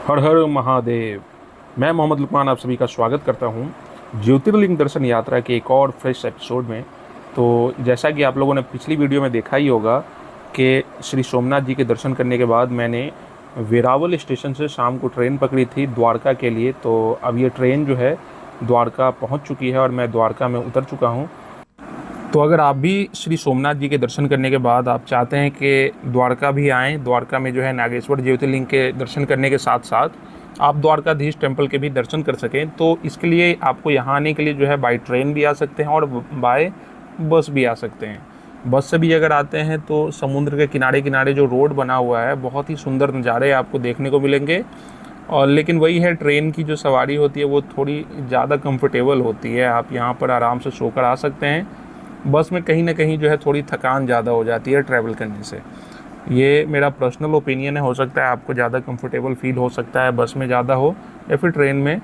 हर हर महादेव। मैं मोहम्मद लुकमान आप सभी का स्वागत करता हूं ज्योतिर्लिंग दर्शन यात्रा के एक और फ्रेश एपिसोड में। तो जैसा कि आप लोगों ने पिछली वीडियो में देखा ही होगा कि श्री सोमनाथ जी के दर्शन करने के बाद मैंने वेरावल स्टेशन से शाम को ट्रेन पकड़ी थी द्वारका के लिए। तो अब ये ट्रेन जो है द्वारका पहुंच चुकी है और मैं द्वारका में उतर चुका हूं। तो अगर आप भी श्री सोमनाथ जी के दर्शन करने के बाद आप चाहते हैं कि द्वारका भी आएँ, द्वारका में जो है नागेश्वर ज्योतिर्लिंग के दर्शन करने के साथ साथ आप द्वारकाधीश टेम्पल के भी दर्शन कर सकें, तो इसके लिए आपको यहाँ आने के लिए जो है बाई ट्रेन भी आ सकते हैं और बाय बस भी आ सकते हैं। बस से भी अगर आते हैं तो समुद्र के किनारे किनारे जो रोड बना हुआ है, बहुत ही सुंदर नज़ारे आपको देखने को मिलेंगे। और लेकिन वही है, ट्रेन की जो सवारी होती है वो थोड़ी ज़्यादा कंफर्टेबल होती है, आप यहाँ पर आराम से सोकर आ सकते हैं। बस में कहीं ना कहीं जो है थोड़ी थकान ज़्यादा हो जाती है ट्रैवल करने से। ये मेरा पर्सनल ओपिनियन है, हो सकता है आपको ज़्यादा कंफर्टेबल फील हो सकता है बस में ज़्यादा हो या फिर ट्रेन में,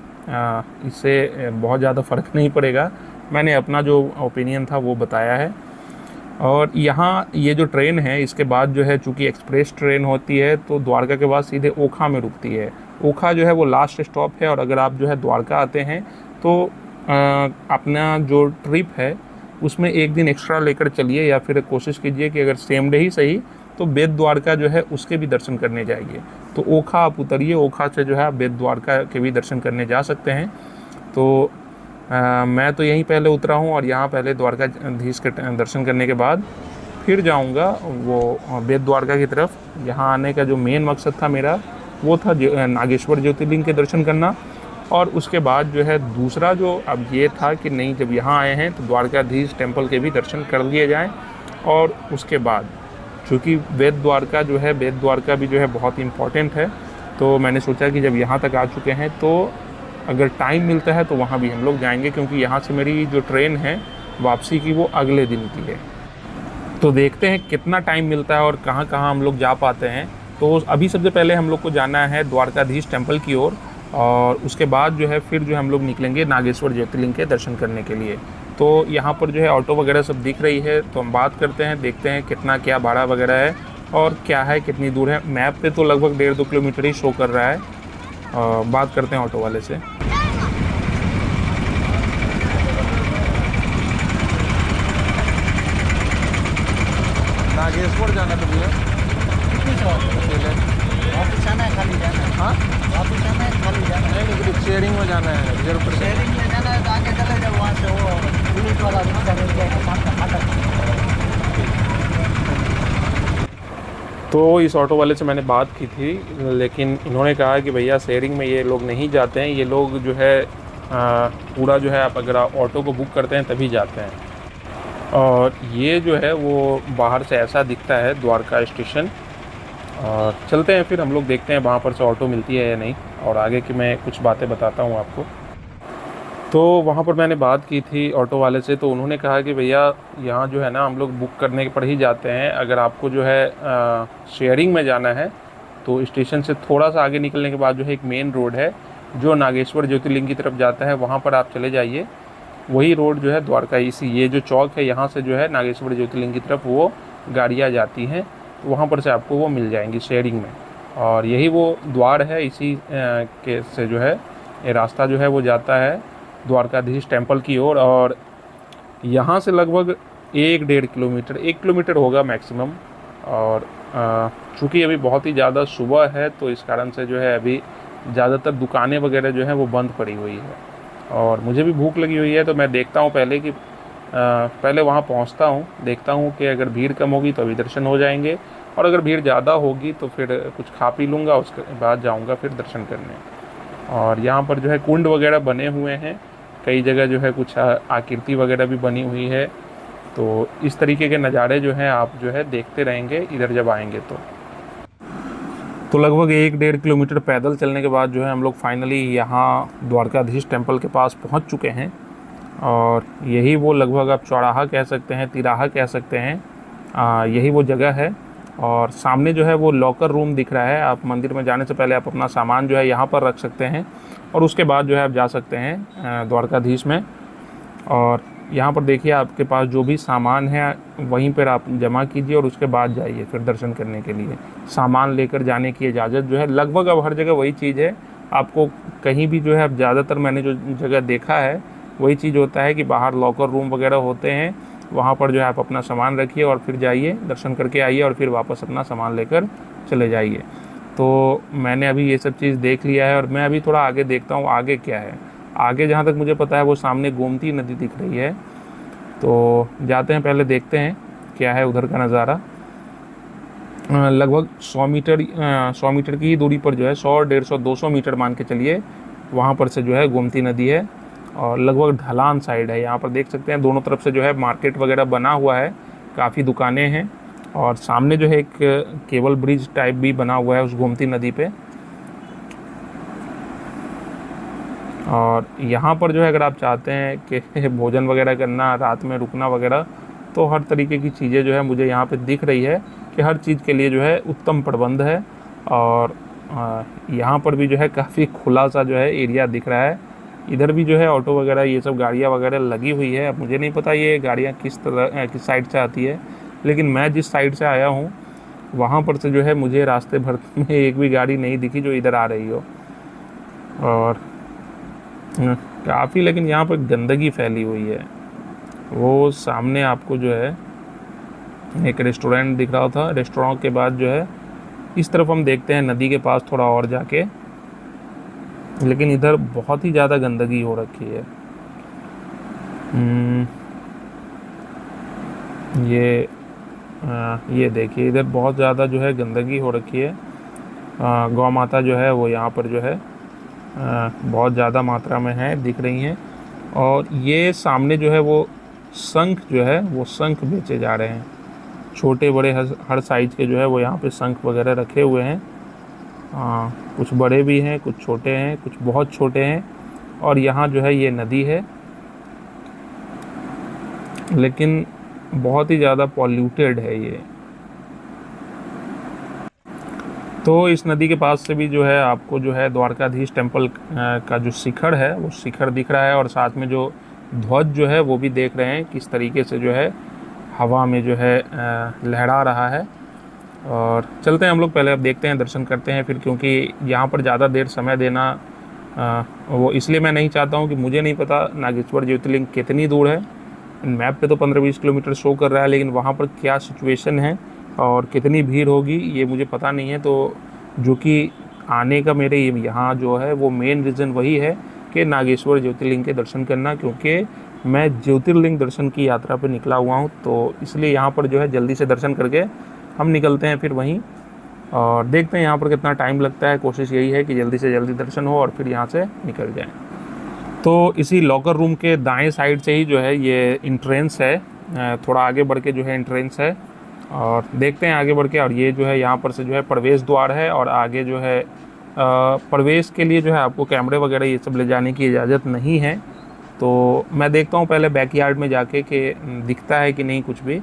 इससे बहुत ज़्यादा फ़र्क नहीं पड़ेगा। मैंने अपना जो ओपिनियन था वो बताया है। और यहाँ ये जो ट्रेन है इसके बाद जो है, चूँकि एक्सप्रेस ट्रेन होती है तो द्वारका के बाद सीधे ओखा में रुकती है। ओखा जो है वो लास्ट स्टॉप है। और अगर आप जो है द्वारका आते हैं तो अपना जो ट्रिप है उसमें एक दिन एक्स्ट्रा लेकर चलिए, या फिर कोशिश कीजिए कि अगर सेम डे ही सही तो बेट द्वारका जो है उसके भी दर्शन करने जाइए। तो ओखा आप उतरिए, ओखा से जो है आप बेट द्वारका के भी दर्शन करने जा सकते हैं। तो मैं तो यहीं पहले उतरा हूँ और यहाँ पहले द्वारकाधीश के दर्शन करने के बाद फिर जाऊँगा वो बेट द्वारका की तरफ। यहाँ आने का जो मेन मकसद था मेरा वो था नागेश्वर ज्योतिर्लिंग के दर्शन करना। और उसके बाद जो है दूसरा जो अब ये था कि नहीं, जब यहाँ आए हैं तो द्वारकाधीश टेम्पल के भी दर्शन कर लिए जाएं। और उसके बाद चूँकि बेट द्वारका जो है, बेट द्वारका भी जो है बहुत इम्पॉर्टेंट है, तो मैंने सोचा कि जब यहाँ तक आ चुके हैं तो अगर टाइम मिलता है तो वहाँ भी हम लोग जाएंगे, क्योंकि यहाँ से मेरी जो ट्रेन है वापसी की वो अगले दिन की है। तो देखते हैं कितना टाइम मिलता है और कहाँ कहाँ हम लोग जा पाते हैं। तो अभी सबसे पहले हम लोग को जाना है द्वारकाधीश टेम्पल की ओर, और उसके बाद जो है फिर जो हम लोग निकलेंगे नागेश्वर ज्योतिर्लिंग के दर्शन करने के लिए। तो यहाँ पर जो है ऑटो वगैरह सब दिख रही है, तो हम बात करते हैं, देखते हैं कितना क्या भाड़ा वगैरह है और क्या है, कितनी दूर है। मैप पे तो लगभग 1.5-2 किलोमीटर ही शो कर रहा है। बात करते हैं ऑटो वाले से। नागेश्वर जाना तो भैया वापस आना है, खाली जाना है। हाँ, वापस आना है, खाली जाना है। नहीं शेयरिंग में जाना है, 0%। शेयरिंग में जाना है तो आगे चले जाओ, वहाँ से वो पुलिस वाला रिक्शा मिल जाएगा सामने फाटक। तो इस ऑटो वाले से मैंने बात की थी, लेकिन इन्होंने कहा कि भैया शेयरिंग में ये लोग नहीं जाते हैं, ये लोग जो है पूरा जो है आप अगर ऑटो को बुक करते हैं तभी जाते हैं। और ये जो है वो बाहर से ऐसा दिखता है द्वारका स्टेशन। और चलते हैं फिर हम लोग, देखते हैं वहाँ पर से ऑटो मिलती है या नहीं, और आगे की मैं कुछ बातें बताता हूँ आपको। तो वहाँ पर मैंने बात की थी ऑटो वाले से, तो उन्होंने कहा कि भैया यहाँ जो है ना हम लोग बुक करने पर ही जाते हैं। अगर आपको जो है शेयरिंग में जाना है तो स्टेशन से थोड़ा सा आगे निकलने के बाद जो है एक मेन रोड है जो नागेश्वर ज्योतिर्लिंग की तरफ जाता है, वहाँ पर आप चले जाइए। वही रोड जो है द्वारका, इसी ये जो चौक है यहाँ से जो है नागेश्वर ज्योतिर्लिंग की तरफ वो गाड़ियाँ जाती हैं, तो वहाँ पर से आपको वो मिल जाएंगी शेयरिंग में। और यही वो द्वार है, इसी के से जो है ये रास्ता जो है वो जाता है द्वारकाधीश टेम्पल की ओर। और यहाँ से लगभग 1-1.5 किलोमीटर, 1 किलोमीटर होगा मैक्सिमम। और चूँकि अभी बहुत ही ज़्यादा सुबह है तो इस कारण से जो है अभी ज़्यादातर दुकानें वगैरह जो है वो बंद पड़ी हुई है। और मुझे भी भूख लगी हुई है, तो मैं देखता हूँ पहले कि पहले वहाँ पहुँचता हूँ, देखता हूँ कि अगर भीड़ कम होगी तो अभी दर्शन हो जाएंगे, और अगर भीड़ ज़्यादा होगी तो फिर कुछ खा पी लूँगा, उसके बाद जाऊँगा फिर दर्शन करने। और यहाँ पर जो है कुंड वगैरह बने हुए हैं, कई जगह जो है कुछ आकृति वगैरह भी बनी हुई है। तो इस तरीके के नज़ारे जो हैं आप जो है देखते रहेंगे इधर जब आएंगे तो लगभग 1-1.5 किलोमीटर पैदल चलने के बाद जो है हम लोग फाइनली यहाँ द्वारकाधीश टेम्पल के पास पहुँच चुके हैं। और यही वो लगभग आप चौराहा कह सकते हैं, तिराहा कह सकते हैं, यही वो जगह है। और सामने जो है वो लॉकर रूम दिख रहा है। आप मंदिर में जाने से पहले आप अपना सामान जो है यहाँ पर रख सकते हैं, और उसके बाद जो है आप जा सकते हैं द्वारकाधीश में। और यहाँ पर देखिए आपके पास जो भी सामान है वहीं पर आप जमा कीजिए और उसके बाद जाइए फिर दर्शन करने के लिए। सामान लेकर जाने की इजाज़त जो है लगभग अब हर जगह वही चीज़ है। आपको कहीं भी जो है, अब ज़्यादातर मैंने जो जगह देखा है वही चीज़ होता है कि बाहर लॉकर रूम वगैरह होते हैं, वहाँ पर जो है आप अपना सामान रखिए और फिर जाइए, दर्शन करके आइए और फिर वापस अपना सामान लेकर चले जाइए। तो मैंने अभी ये सब चीज़ देख लिया है और मैं अभी थोड़ा आगे देखता हूँ आगे क्या है। आगे जहाँ तक मुझे पता है वो सामने गोमती नदी दिख रही है, तो जाते हैं, पहले देखते हैं क्या है उधर का नज़ारा। लगभग 100 मीटर की ही दूरी पर जो है 100, 150, 200 मीटर मान के चलिए, वहाँ पर से जो है गोमती नदी है और लगभग ढलान साइड है। यहाँ पर देख सकते हैं दोनों तरफ से जो है मार्केट वगैरह बना हुआ है, काफ़ी दुकानें हैं और सामने जो है एक केबल ब्रिज टाइप भी बना हुआ है उस गोमती नदी पे। और यहाँ पर जो है अगर आप चाहते हैं कि भोजन वगैरह करना, रात में रुकना वगैरह, तो हर तरीके की चीज़ें जो है मुझे यहाँ पे दिख रही है कि हर चीज़ के लिए जो है उत्तम प्रबंध है। और यहाँ पर भी जो है काफ़ी खुला सा जो है एरिया दिख रहा है। इधर भी जो है ऑटो वगैरह ये सब गाड़ियाँ वगैरह लगी हुई है। अब मुझे नहीं पता ये गाड़ियाँ किस साइड से आती है, लेकिन मैं जिस साइड से आया हूँ वहाँ पर से जो है मुझे रास्ते भर में एक भी गाड़ी नहीं दिखी जो इधर आ रही हो। और काफ़ी, लेकिन यहाँ पर गंदगी फैली हुई है। वो सामने आपको जो है एक रेस्टोरेंट दिख रहा था, रेस्टोरेंट के बाद जो है इस तरफ हम देखते हैं नदी के पास थोड़ा और जाके, लेकिन इधर बहुत ही ज़्यादा गंदगी हो रखी है। ये देखिए इधर बहुत ज़्यादा जो है गंदगी हो रखी है। गौ माता जो है वो यहाँ पर जो है बहुत ज़्यादा मात्रा में है, दिख रही हैं। और ये सामने जो है वो शंख जो है वो शंख बेचे जा रहे हैं, छोटे बड़े हर साइज़ के जो है वो यहाँ पे शंख वगैरह रखे हुए हैं। कुछ बड़े भी हैं, कुछ छोटे हैं, कुछ बहुत छोटे हैं। और यहाँ जो है ये नदी है, लेकिन बहुत ही ज़्यादा पॉल्यूटेड है ये। तो इस नदी के पास से भी जो है आपको जो है द्वारकाधीश टेम्पल का जो शिखर है वो शिखर दिख रहा है और साथ में जो ध्वज जो है वो भी देख रहे हैं किस तरीके से जो है हवा में जो है लहरा रहा है। और चलते हैं हम लोग, पहले अब देखते हैं, दर्शन करते हैं फिर, क्योंकि यहाँ पर ज़्यादा देर समय देना वो इसलिए मैं नहीं चाहता हूँ कि मुझे नहीं पता नागेश्वर ज्योतिर्लिंग कितनी दूर है। मैप पे तो 15-20 किलोमीटर शो कर रहा है, लेकिन वहाँ पर क्या सिचुएशन है और कितनी भीड़ होगी ये मुझे पता नहीं है। तो जो कि आने का मेरे यहाँ जो है वो मेन रीज़न वही है कि नागेश्वर ज्योतिर्लिंग के दर्शन करना, क्योंकि मैं ज्योतिर्लिंग दर्शन की यात्रा पर निकला हुआ हूँ। तो इसलिए यहाँ पर जो है जल्दी से दर्शन करके हम निकलते हैं फिर वहीं, और देखते हैं यहाँ पर कितना टाइम लगता है। कोशिश यही है कि जल्दी से जल्दी दर्शन हो और फिर यहाँ से निकल जाएँ। तो इसी लॉकर रूम के दाएं साइड से ही जो है ये इंट्रेंस है, थोड़ा आगे बढ़ के जो है इंट्रेंस है, और देखते हैं आगे बढ़ के। और ये जो है यहाँ पर से जो है प्रवेश द्वार है, और आगे जो है प्रवेश के लिए जो है आपको कैमरे वगैरह ये सब ले जाने की इजाज़त नहीं है। तो मैं देखता हूँ पहले बैकयार्ड में जाके कि दिखता है कि नहीं कुछ भी,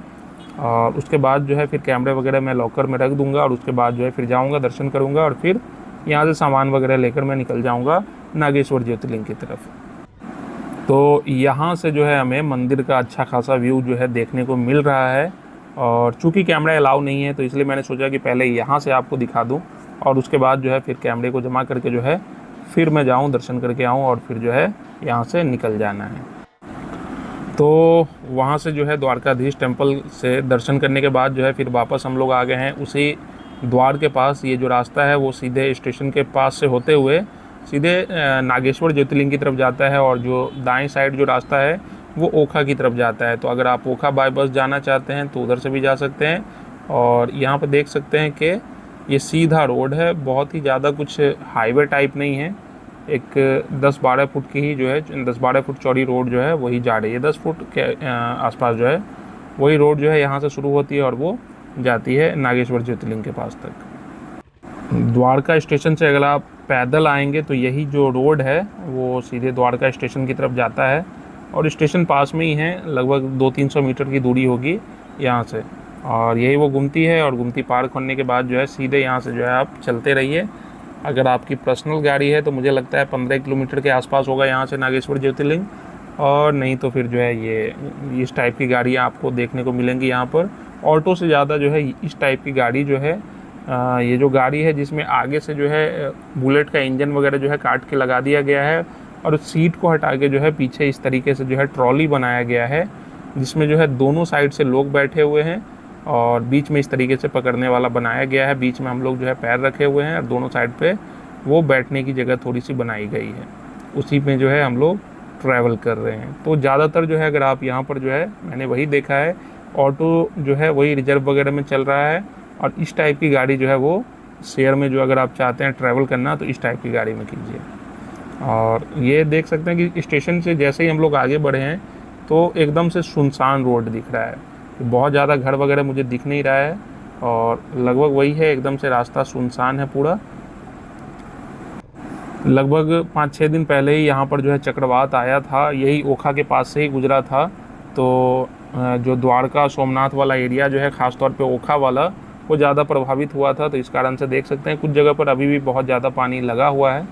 और उसके बाद जो है फिर कैमरे वगैरह मैं लॉकर में रख दूँगा और उसके बाद जो है फिर जाऊँगा, दर्शन करूँगा और फिर यहाँ से सामान वगैरह लेकर मैं निकल जाऊँगा नागेश्वर ज्योतिर्लिंग की तरफ। तो यहाँ से जो है हमें मंदिर का अच्छा खासा व्यू जो है देखने को मिल रहा है, और चूँकि कैमरा अलाउ नहीं है तो इसलिए मैंने सोचा कि पहले यहाँ से आपको दिखा दूँ और उसके बाद जो है फिर कैमरे को जमा करके जो है फिर मैं जाऊँ, दर्शन करके आऊँ और फिर जो है यहाँ से निकल जाना है। तो वहाँ से जो है द्वारकाधीश टेम्पल से दर्शन करने के बाद जो है फिर वापस हम लोग आ गए हैं उसी द्वार के पास। ये जो रास्ता है वो सीधे स्टेशन के पास से होते हुए सीधे नागेश्वर ज्योतिर्लिंग की तरफ जाता है, और जो दाएं साइड जो रास्ता है वो ओखा की तरफ जाता है। तो अगर आप ओखा बाय बस जाना चाहते हैं तो उधर से भी जा सकते हैं। और यहाँ पर देख सकते हैं कि ये सीधा रोड है, बहुत ही ज़्यादा कुछ हाईवे टाइप नहीं है। एक 10-12 फुट की ही जो है 10-12 फुट चौड़ी रोड जो है वही जा रही है, 10 फुट के आसपास जो है वही रोड जो है यहाँ से शुरू होती है और वो जाती है नागेश्वर ज्योतिर्लिंग के पास तक। द्वारका स्टेशन से अगर आप पैदल आएंगे तो यही जो रोड है वो सीधे द्वारका स्टेशन की तरफ जाता है, और स्टेशन पास में ही है, लगभग 200-300 मीटर की दूरी होगी यहाँ से। और यही वो गुमती है, और गुमती पार होने के बाद जो है सीधे यहाँ से जो है आप चलते रहिए। अगर आपकी पर्सनल गाड़ी है तो मुझे लगता है 15 किलोमीटर के आसपास होगा यहाँ से नागेश्वर ज्योतिर्लिंग, और नहीं तो फिर जो है ये इस टाइप की गाड़ियाँ आपको देखने को मिलेंगी यहाँ पर। ऑटो से ज़्यादा जो है इस टाइप की गाड़ी जो है, ये जो गाड़ी है जिसमें आगे से जो है बुलेट का इंजन वगैरह जो है काट के लगा दिया गया है और सीट को हटा के जो है पीछे इस तरीके से जो है ट्रॉली बनाया गया है, जिसमें जो है दोनों साइड से लोग बैठे हुए हैं और बीच में इस तरीके से पकड़ने वाला बनाया गया है। बीच में हम लोग जो है पैर रखे हुए हैं और दोनों साइड पे वो बैठने की जगह थोड़ी सी बनाई गई है, उसी में जो है हम लोग ट्रैवल कर रहे हैं। तो ज़्यादातर जो है अगर आप यहाँ पर जो है, मैंने वही देखा है, ऑटो जो है वही रिजर्व वगैरह में चल रहा है और इस टाइप की गाड़ी जो है वो शेयर में, जो अगर आप चाहते हैं ट्रैवल करना तो इस टाइप की गाड़ी में कीजिए। और ये देख सकते हैं कि स्टेशन से जैसे ही हम लोग आगे बढ़े हैं तो एकदम से सुनसान रोड दिख रहा है, बहुत ज़्यादा घर वगैरह मुझे दिख नहीं रहा है और लगभग वही है, एकदम से रास्ता सुनसान है पूरा। लगभग 5-6 दिन पहले ही यहाँ पर जो है चक्रवात आया था, यही ओखा के पास से ही गुजरा था। तो जो द्वारका सोमनाथ वाला एरिया जो है, ख़ासतौर पे ओखा वाला, वो ज़्यादा प्रभावित हुआ था। तो इस कारण से देख सकते हैं कुछ जगह पर अभी भी बहुत ज़्यादा पानी लगा हुआ है।